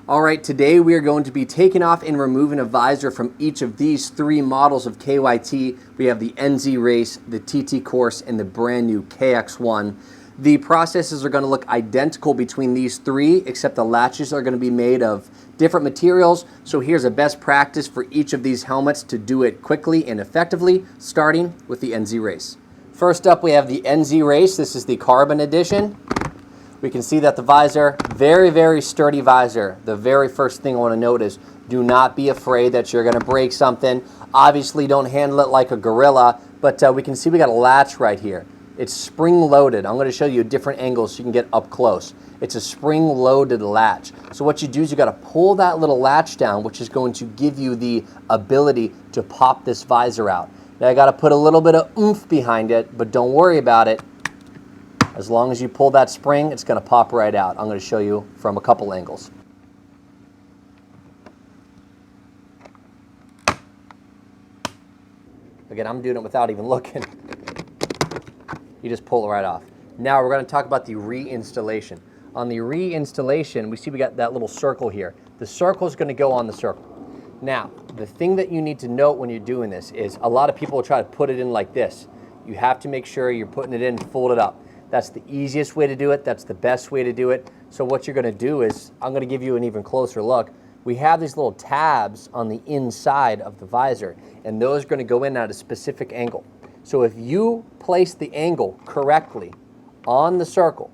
All right, today we are going to be taking off and removing a visor from each of these three models of KYT. We have the NZ Race, the TT Course, and the brand new KX1. The processes are going to look identical between these three, except the latches are going to be made of different materials. So here's a best practice for each of these helmets to do it quickly and effectively, starting with the NZ Race. First up, we have the NZ Race. This is the carbon edition. We can see that the visor, very, very sturdy visor. The very first thing I want to note is do not be afraid that you're going to break something. Obviously, don't handle it like a gorilla, but we can see we got a latch right here. It's spring-loaded. I'm going to show you a different angle so you can get up close. It's a spring-loaded latch. So what you do is you got to pull that little latch down, which is going to give you the ability to pop this visor out. Now, I got to put a little bit of oomph behind it, but don't worry about it. As long as you pull that spring, it's going to pop right out. I'm going to show you from a couple angles. Again, I'm doing it without even looking. You just pull it right off. Now we're going to talk about the reinstallation. On the reinstallation, we see we got that little circle here. The circle is going to go on the circle. Now, the thing that you need to note when you're doing this is a lot of people will try to put it in like this. You have to make sure you're putting it in folded up. That's the easiest way to do it. That's the best way to do it. So what you're going to do is, I'm going to give you an even closer look. We have these little tabs on the inside of the visor, and those are going to go in at a specific angle. So if you place the angle correctly on the circle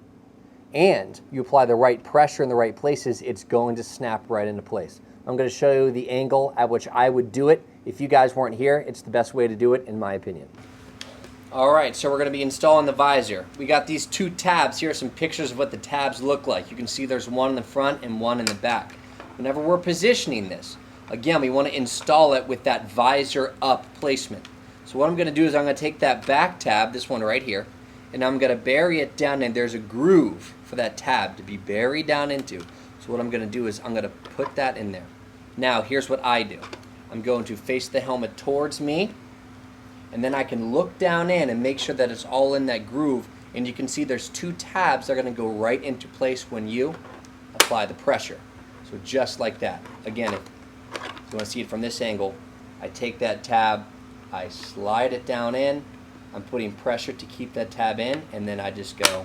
and you apply the right pressure in the right places, it's going to snap right into place. I'm going to show you the angle at which I would do it. If you guys weren't here, it's the best way to do it in my opinion. All right, so we're going to be installing the visor. We got these two tabs. Here are some pictures of what the tabs look like. You can see there's one in the front and one in the back. Whenever we're positioning this, again, we want to install it with that visor up placement. So what I'm going to do is I'm going to take that back tab, this one right here, and I'm going to bury it down, and there's a groove for that tab to be buried down into. So what I'm going to do is I'm going to put that in there. Now, here's what I do. I'm going to face the helmet towards me, and then I can look down in and make sure that it's all in that groove, and you can see there's two tabs that are going to go right into place when you apply the pressure. So just like that. Again, if you want to see it from this angle, I take that tab, I slide it down in, I'm putting pressure to keep that tab in, and then I just go,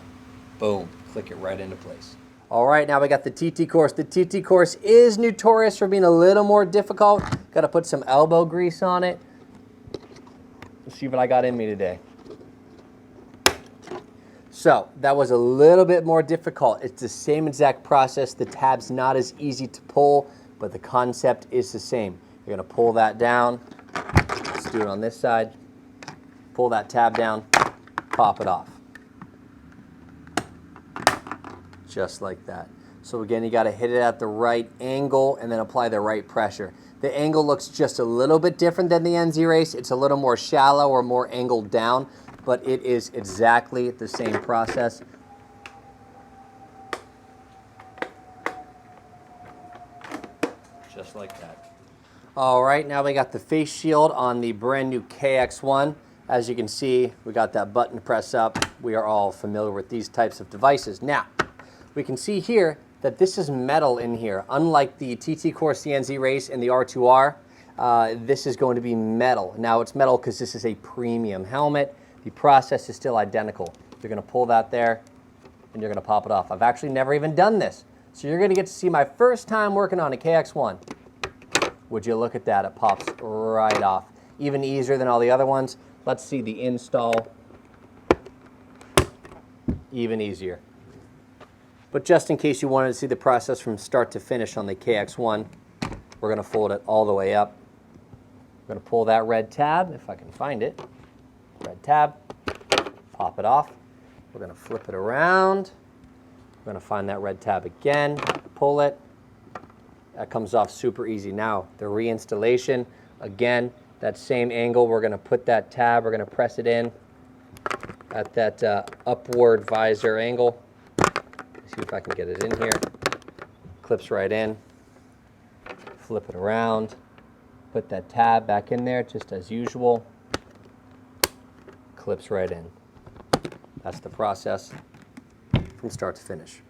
boom, click it right into place. All right, now we got the TT Course. The TT Course is notorious for being a little more difficult. Got to put some elbow grease on it. Let's see what I got in me today. So that was a little bit more difficult. It's the same exact process. The tab's not as easy to pull, but the concept is the same. You're going to pull that down. Let's do it on this side. Pull that tab down, pop it off. Just like that. So again, you got to hit it at the right angle and then apply the right pressure. The angle looks just a little bit different than the NZ Race. It's a little more shallow or more angled down, but it is exactly the same process. Just like that. All right, now we got the face shield on the brand new KX1. As you can see, we got that button to press up. We are all familiar with these types of devices. Now, we can see here that this is metal in here. Unlike the TT Course, the NZ Race, and the R2R, this is going to be metal. Now it's metal because this is a premium helmet. The process is still identical. You're going to pull that there, and you're going to pop it off. I've actually never even done this. So you're going to get to see my first time working on a KX1. Would you look at that? It pops right off. Even easier than all the other ones. Let's see the install. Even easier. But just in case you wanted to see the process from start to finish on the KX1, we're going to fold it all the way up. We're going to pull that red tab, if I can find it. Red tab, pop it off. We're going to flip it around. We're going to find that red tab again, pull it. That comes off super easy. Now, the reinstallation, again, that same angle, we're going to put that tab, we're going to press it in at that upward visor angle. See if I can get it in here. Clips right in. Flip it around. Put that tab back in there just as usual. Clips right in. That's the process from start to finish.